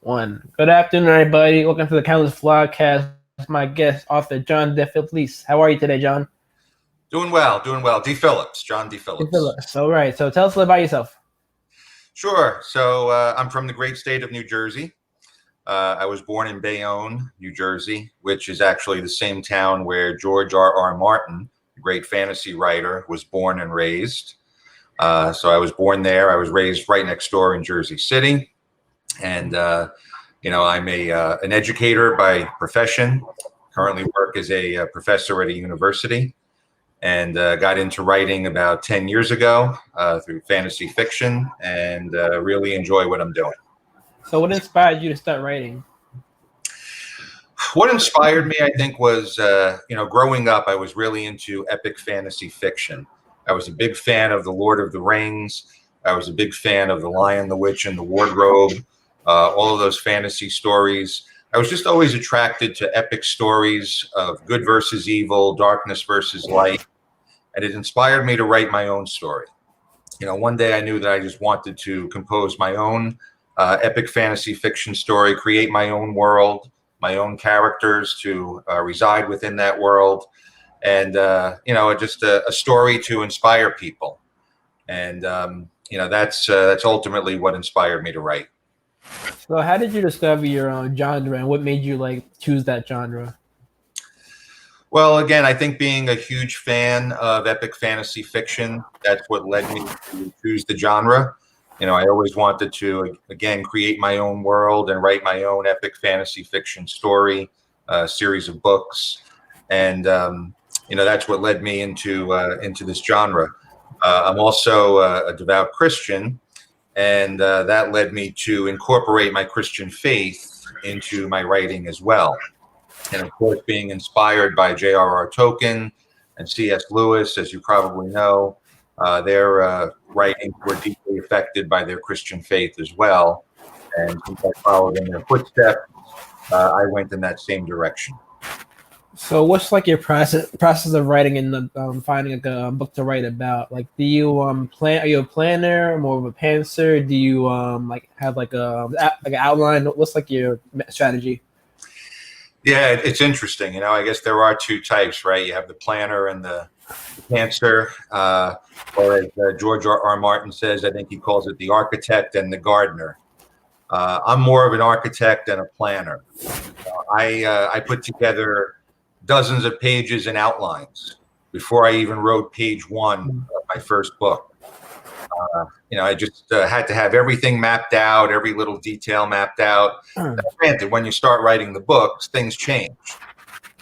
One. Good afternoon, everybody. Welcome to the Countless Vlogcast. My guest, author John DeFilippis. How are you today, John? Doing well, doing well. DeFilippis, John DeFilippis. DeFilippis. All right. So tell us a little about yourself. Sure. So I'm from the great state of New Jersey. I was born in Bayonne, New Jersey, which is actually the same town where George R.R. Martin, the great fantasy writer, was born and raised. So I was born there. I was raised right next door in Jersey City. And, I'm an educator by profession. Currently work as a professor at a university. And got into writing about 10 years ago through fantasy fiction, and really enjoy what I'm doing. So what inspired you to start writing? What inspired me, I think, was, growing up, I was really into epic fantasy fiction. I was a big fan of The Lord of the Rings. I was a big fan of The Lion, the Witch, and the Wardrobe, all of those fantasy stories. I was just always attracted to epic stories of good versus evil, darkness versus light, and it inspired me to write my own story. One day I knew that I just wanted to compose my own epic fantasy fiction story, create my own world, my own characters to reside within that world, and just a story to inspire people. And that's ultimately what inspired me to write. So how did you discover your genre, and what made you choose that genre? Well, again, I think being a huge fan of epic fantasy fiction, that's what led me to choose the genre. I always wanted to, again, create my own world and write my own epic fantasy fiction story, series of books. And, that's what led me into this genre. I'm also a devout Christian, and that led me to incorporate my Christian faith into my writing as well. And of course, being inspired by J.R.R. Tolkien and C.S. Lewis, as you probably know, their writings were deeply affected by their Christian faith as well. And since I followed in their footsteps, I went in that same direction. So what's your process of writing and finding a book to write about? Do you plan? Are you a planner, more of a pantser? Do you have an outline? What's your strategy? Yeah, it's interesting. I guess there are two types, right? You have the planner and the pantser, or as George R.R. Martin says, I think he calls it the architect and the gardener. I'm more of an architect and a planner. I put together dozens of pages and outlines before I even wrote page one of my first book. I just had to have everything mapped out, every little detail mapped out. Now, granted, when you start writing the books, things change.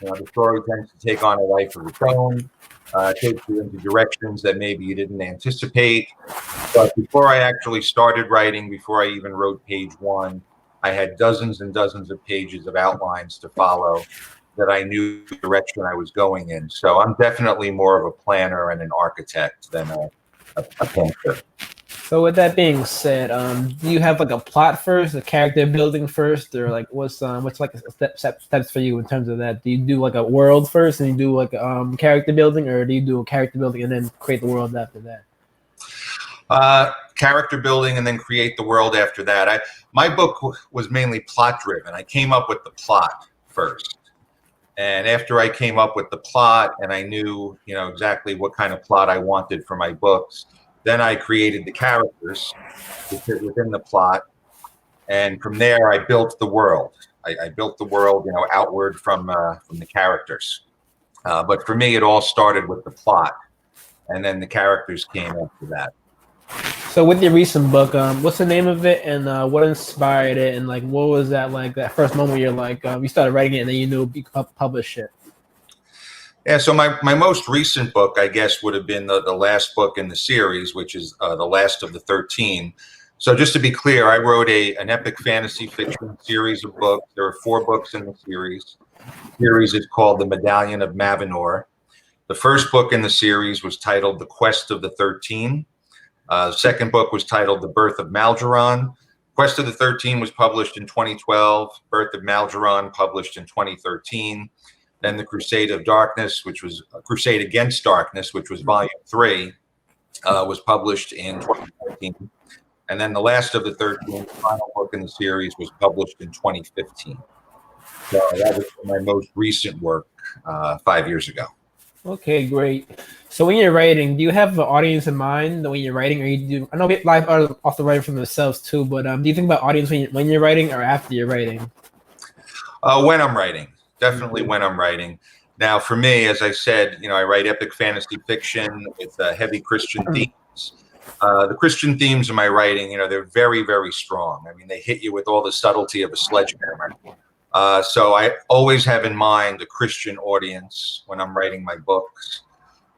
The story tends to take on a life of its own, takes you into directions that maybe you didn't anticipate. But before I actually started writing, before I even wrote page one, I had dozens and dozens of pages of outlines to follow that I knew the direction I was going in. So I'm definitely more of a planner and an architect than a pantser. So with that being said, do you have a plot first, a character building first, or what's steps for you in terms of that? Do you do a world first and you do character building, or do you do a character building and then create the world after that? Character building and then create the world after that. My book was mainly plot driven. I came up with the plot first. And after I came up with the plot and I knew, exactly what kind of plot I wanted for my books, then I created the characters to fit within the plot. And from there, I built the world. I built the world, outward from the characters. But for me, it all started with the plot. And then the characters came after that. So with your recent book, what's the name of it, and what inspired it, and what was that that first moment you're you started writing it and then you knew you could publish it? Yeah, so my most recent book, I guess, would have been the last book in the series, which is The Last of the 13. So just to be clear, I wrote an epic fantasy fiction series of books. There are 4 books in the series. The series is called The Medallion of Mavenor. The first book in the series was titled The Quest of the 13. The second book was titled The Birth of Malgeron. Quest of the 13 was published in 2012. Birth of Malgeron published in 2013. Then The Crusade of Darkness, which was Crusade Against Darkness, which was volume 3, was published in 2014. And then the last of the 13, the final book in the series, was published in 2015. So that was my most recent work 5 years ago. Okay, great. So when you're writing, do you have an audience in mind when you're writing, or you do? I know live artists also writing for themselves too, but do you think about audience when you're writing or after you're writing? When I'm writing, definitely when I'm writing. Now, for me, as I said, I write epic fantasy fiction with heavy Christian themes. The Christian themes in my writing, they're very, very strong. I mean, they hit you with all the subtlety of a sledgehammer. So I always have in mind the Christian audience when I'm writing my books.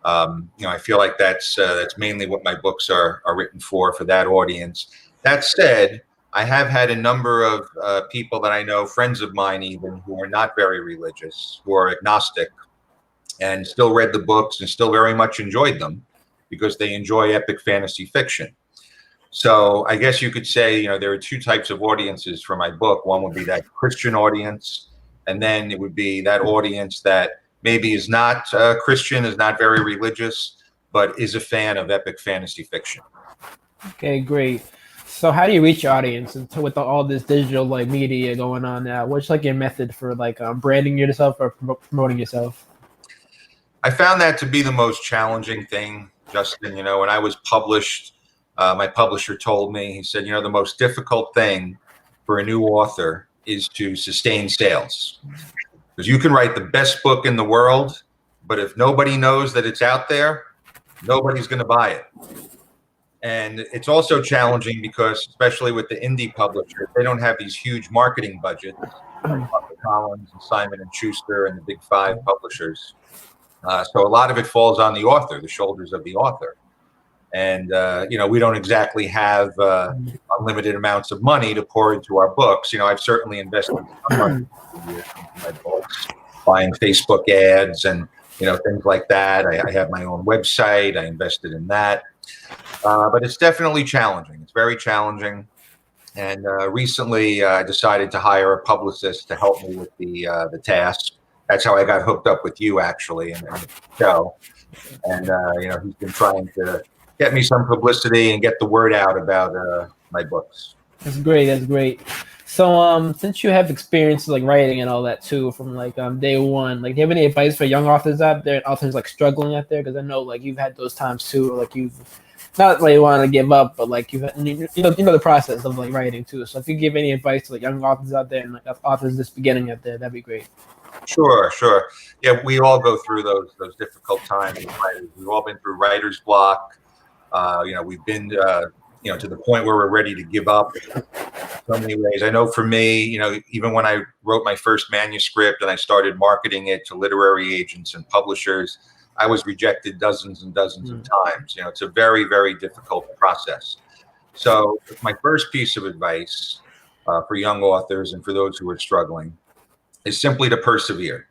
I feel like that's mainly what my books are written for that audience. That said, I have had a number of people that I know, friends of mine even, who are not very religious, who are agnostic, and still read the books and still very much enjoyed them because they enjoy epic fantasy fiction. So I guess you could say, there are two types of audiences for my book. One would be that Christian audience, and then it would be that audience that maybe is not Christian, is not very religious, but is a fan of epic fantasy fiction. Okay, great. So how do you reach your audience and with all this digital media going on now? What's your method for branding yourself or promoting yourself? I found that to be the most challenging thing, Justin. When I was published, my publisher told me, he said, the most difficult thing for a new author is to sustain sales. Because you can write the best book in the world, but if nobody knows that it's out there, nobody's going to buy it. And it's also challenging because, especially with the indie publishers, they don't have these huge marketing budgets like HarperCollins and Simon & Schuster and the big five publishers. So a lot of it falls on the author, the shoulders of the author. And, we don't exactly have unlimited amounts of money to pour into our books. I've certainly invested some money into my books, buying Facebook ads and, things like that. I have my own website. I invested in that. But it's definitely challenging. It's very challenging. And recently I decided to hire a publicist to help me with the task. That's how I got hooked up with you, actually, and the show. And, he's been trying to get me some publicity and get the word out about my books. That's great. That's great. So, since you have experience writing and all that too, from day one, do you have any advice for young authors out there and authors struggling out there? Because I know you've had those times too, or you've not you want to give up, but you've the process of writing too. So if you give any advice to young authors out there and authors just beginning out there, that'd be great. Sure. Yeah, we all go through those difficult times. We've all been through writer's block. We've been to the point where we're ready to give up in so many ways. I know for me, even when I wrote my first manuscript and I started marketing it to literary agents and publishers, I was rejected dozens and dozens of times. It's a very, very difficult process. So my first piece of advice for young authors and for those who are struggling is simply to persevere.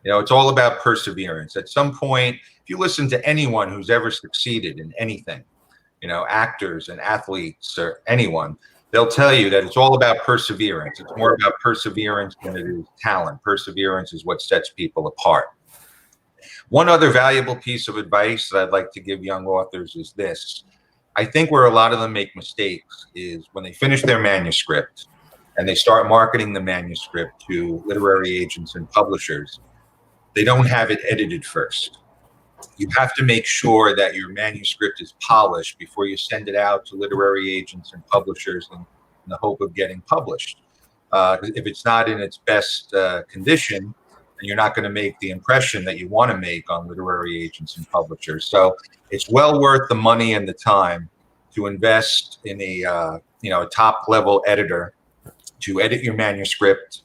It's all about perseverance. At some point, if you listen to anyone who's ever succeeded in anything, actors and athletes or anyone, they'll tell you that it's all about perseverance. It's more about perseverance than it is talent. Perseverance is what sets people apart. One other valuable piece of advice that I'd like to give young authors is this. I think where a lot of them make mistakes is when they finish their manuscript and they start marketing the manuscript to literary agents and publishers, they don't have it edited first. You have to make sure that your manuscript is polished before you send it out to literary agents and publishers in the hope of getting published. If it's not in its best condition, then you're not going to make the impression that you want to make on literary agents and publishers. So it's well worth the money and the time to invest in a top level editor to edit your manuscript,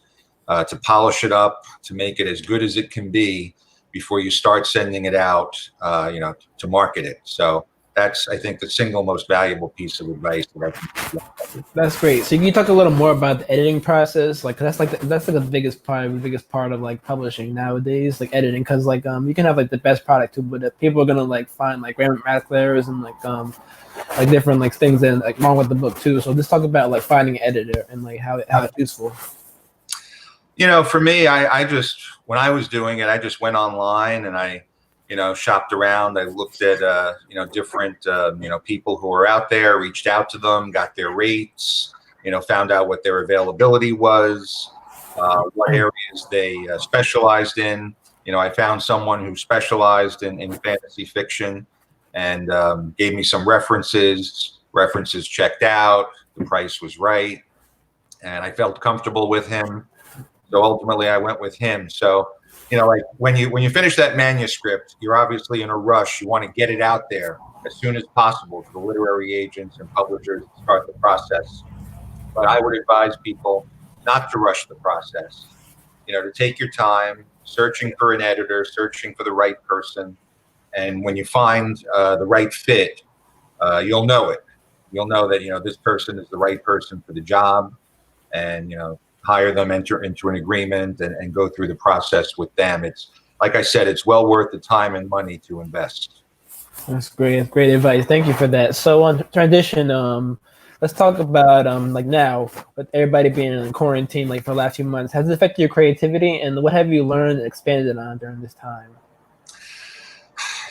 to polish it up, to make it as good as it can be before you start sending it out, to market it. So that's, I think, the single most valuable piece of advice that I can. That's great. So can you talk a little more about the editing process? That's the biggest part of publishing nowadays, editing, because you can have the best product too, but people are gonna find grammatical errors and different things and wrong with the book too. So just talk about finding an editor and how it's useful. For me, I just, when I was doing it, I just went online and I shopped around. I looked at, different, people who were out there, reached out to them, got their rates, found out what their availability was, what areas they specialized in. I found someone who specialized in fantasy fiction and gave me some references. References checked out. The price was right. And I felt comfortable with him. So ultimately I went with him. So, like when you finish that manuscript, you're obviously in a rush. You want to get it out there as soon as possible to the literary agents and publishers to start the process. But I would advise people not to rush the process, to take your time, searching for an editor, searching for the right person. And when you find the right fit, you'll know it. You'll know that, this person is the right person for the job, and, hire them, enter into an agreement, and go through the process with them. It's, like I said, it's well worth the time and money to invest. That's great. That's great advice. Thank you for that. So on transition, let's talk about like now with everybody being in quarantine, like for the last few months, has it affected your creativity, and what have you learned and expanded on during this time?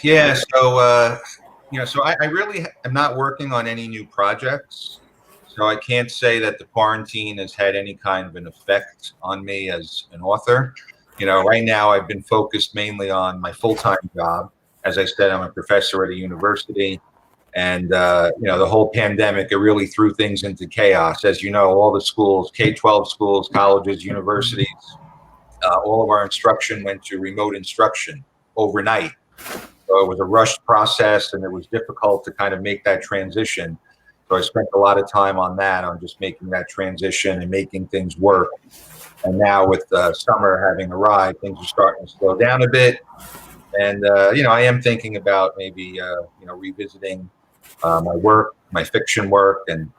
Yeah. So I really am not working on any new projects. So I can't say that the quarantine has had any kind of an effect on me as an author. Right now I've been focused mainly on my full-time job. As I said, I'm a professor at a university, and the whole pandemic, it really threw things into chaos. As you know, all the schools, K-12 schools, colleges, universities, all of our instruction went to remote instruction overnight. So it was a rushed process, and it was difficult to kind of make that transition. So I spent a lot of time on that, on just making that transition and making things work. And now with summer having arrived, things are starting to slow down a bit. And, I am thinking about maybe, revisiting my work, my fiction work, and,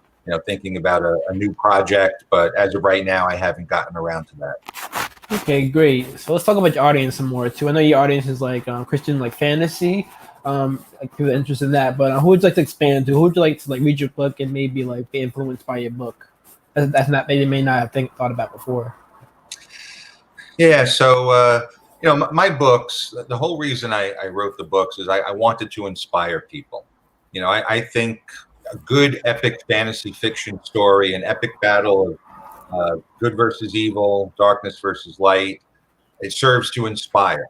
thinking about a new project. But as of right now, I haven't gotten around to that. Okay, great. So let's talk about your audience some more too. I know your audience is like Christian, like fantasy, like people are interested in that. But who would you like to expand to? Who would you like to like read your book and maybe like be influenced by your book? That's not they may not have thought about before. Yeah. So, my books, the whole reason I wrote the books is I wanted to inspire people. I think a good epic fantasy fiction story, an epic battle of good versus evil, darkness versus light, it serves to inspire.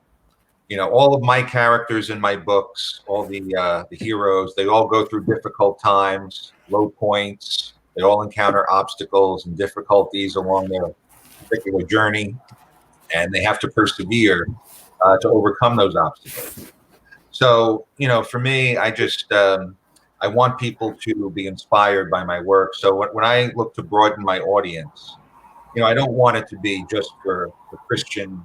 All of my characters in my books, all the heroes, they all go through difficult times, low points. They all encounter obstacles and difficulties along their particular journey, and they have to persevere to overcome those obstacles. So, for me, I just I want people to be inspired by my work. So when I look to broaden my audience, I don't want it to be just for Christian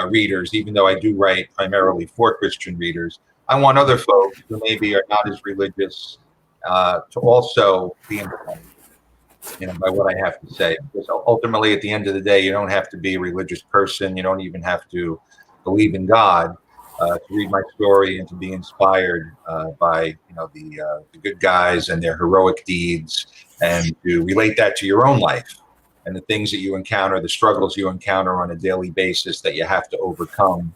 readers, even though I do write primarily for Christian readers. I want other folks who maybe are not as religious to also be influenced, by what I have to say. Because ultimately, at the end of the day, you don't have to be a religious person. You don't even have to believe in God to read my story and to be inspired by the good guys and their heroic deeds, and to relate that to your own life and the things that you encounter, the struggles you encounter on a daily basis that you have to overcome.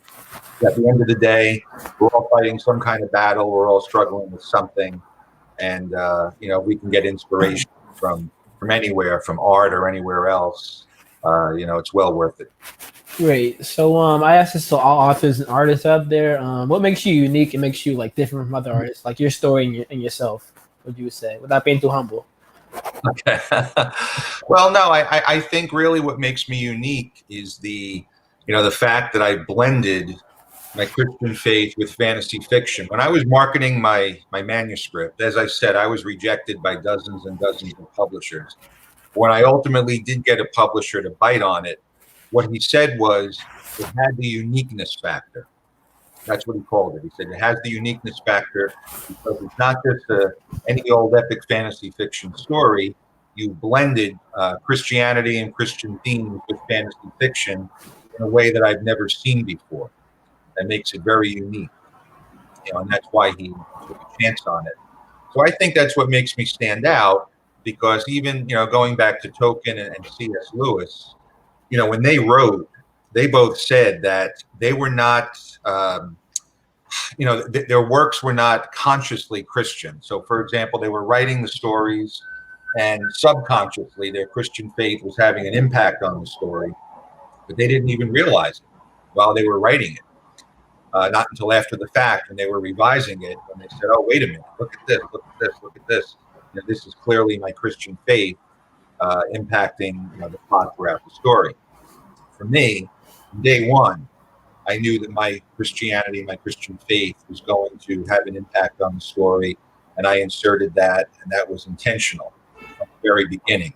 At the end of the day, we're all fighting some kind of battle. We're all struggling with something, and we can get inspiration from anywhere, from art or anywhere else. It's well worth it. Great. So I asked this to all authors and artists out there. What makes you unique and makes you like different from other artists? Like your story and yourself. What you would say without being too humble? Okay. Well, no, I think really what makes me unique is the fact that I blended my Christian faith with fantasy fiction. When I was marketing my manuscript, as I said, I was rejected by dozens and dozens of publishers. When I ultimately did get a publisher to bite on it, what he said was it had the uniqueness factor. That's what he called it. He said it has the uniqueness factor because it's not just any old epic fantasy fiction story. You blended Christianity and Christian themes with fantasy fiction in a way that I've never seen before. That makes it very unique, and that's why he took a chance on it. So I think that's what makes me stand out, because even going back to Tolkien and C.S. Lewis, when they wrote, they both said that they were not their works were not consciously Christian. So, for example, they were writing the stories, and subconsciously their Christian faith was having an impact on the story, but they didn't even realize it while they were writing it. Not until after the fact, when they were revising it, when they said, "Oh, wait a minute! Look at this! Look at this! Look at this! This is clearly my Christian faith impacting the plot throughout the story." For me, from day one, I knew that my Christianity, my Christian faith, was going to have an impact on the story, and I inserted that, and that was intentional from the very beginning.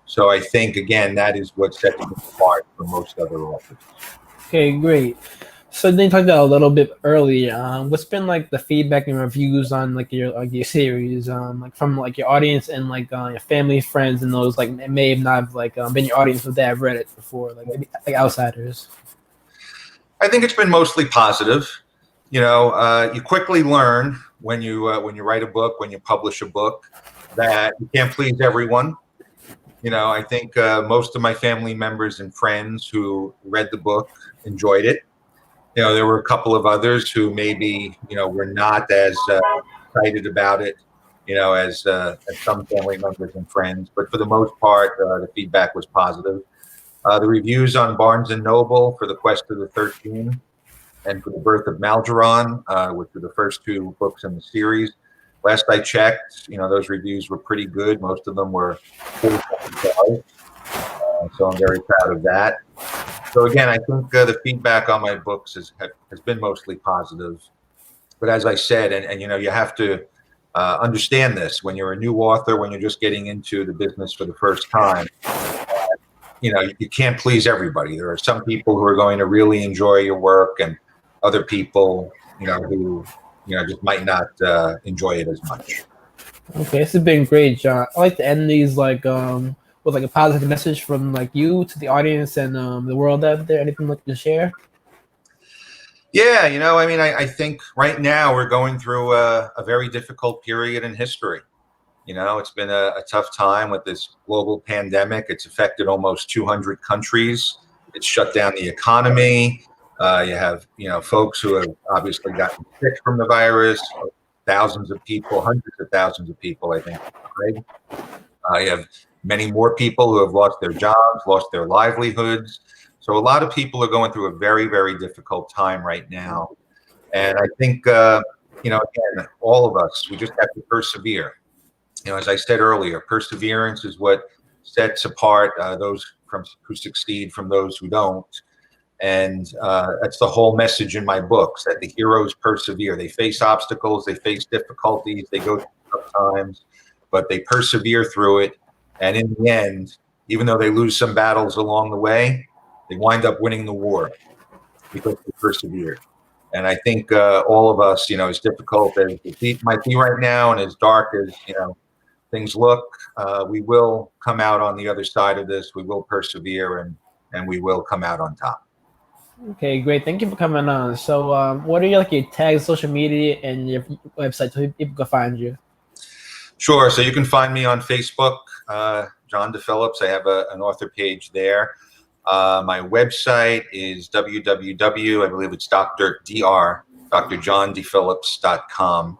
So I think, again, that is what sets me apart from most other authors. Okay, great. So then you talked about a little bit earlier. What's been like the feedback and reviews on like your series, like from like your audience and like your family, friends, and those like may have not have, like been your audience but that have read it before, like maybe like outsiders. I think it's been mostly positive. You quickly learn when you write a book, when you publish a book, that you can't please everyone. I think most of my family members and friends who read the book enjoyed it. There were a couple of others who maybe, were not as excited about it, as some family members and friends. But for the most part, the feedback was positive. The reviews on Barnes & Noble for The Quest of the 13 and for The Birth of Malgeron, which were the first two books in the series. Last I checked, those reviews were pretty good. Most of them were 4 stars. So I'm very proud of that. So again, I think the feedback on my books has been mostly positive. But as I said, and you have to understand this when you're a new author, when you're just getting into the business for the first time. You can't please everybody. There are some people who are going to really enjoy your work, and other people, who just might not enjoy it as much. Okay, this has been great, John. I like to end these like with like a positive message from like you to the audience and the world out there. Anything like to share? Yeah, I think right now we're going through a very difficult period in history. It's been a tough time with this global pandemic. It's affected almost 200 countries. It's shut down the economy. You have, folks who have obviously gotten sick from the virus, thousands of people, hundreds of thousands of people, I think. Right? You have many more people who have lost their jobs, lost their livelihoods. So a lot of people are going through a very, very difficult time right now. And I think, again, all of us, we just have to persevere. As I said earlier, perseverance is what sets apart those who succeed from those who don't. And that's the whole message in my books, that the heroes persevere. They face obstacles, they face difficulties, they go through tough times, but they persevere through it. And in the end, even though they lose some battles along the way, they wind up winning the war because they persevered. And I think all of us, as difficult as it might be right now, and as dark as, things look, we will come out on the other side of this. We will persevere, and we will come out on top. Okay, great. Thank you for coming on. So, what are your tags, social media, and your website so people can find you? Sure. So you can find me on Facebook, John DeFilippis. I have an author page there. My website is www. I believe it's drjohndefillips.com.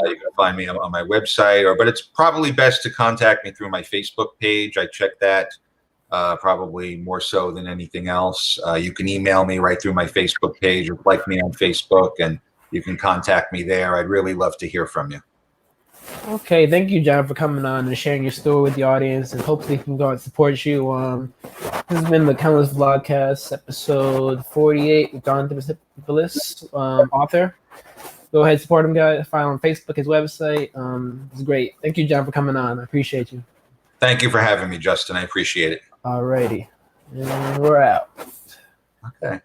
You can find me on my website, but it's probably best to contact me through my Facebook page. I check that probably more so than anything else. You can email me right through my Facebook page, or like me on Facebook, and you can contact me there. I'd really love to hear from you. Okay, thank you, John, for coming on and sharing your story with the audience, and hopefully we can go and support you. This has been the Countless Vlogcast, episode 48 with John DeFilippis, author. Go ahead, support him, guys. Find him on Facebook, his website. It's great. Thank you, John, for coming on. I appreciate you. Thank you for having me, Justin. I appreciate it. Alrighty. And we're out. Okay.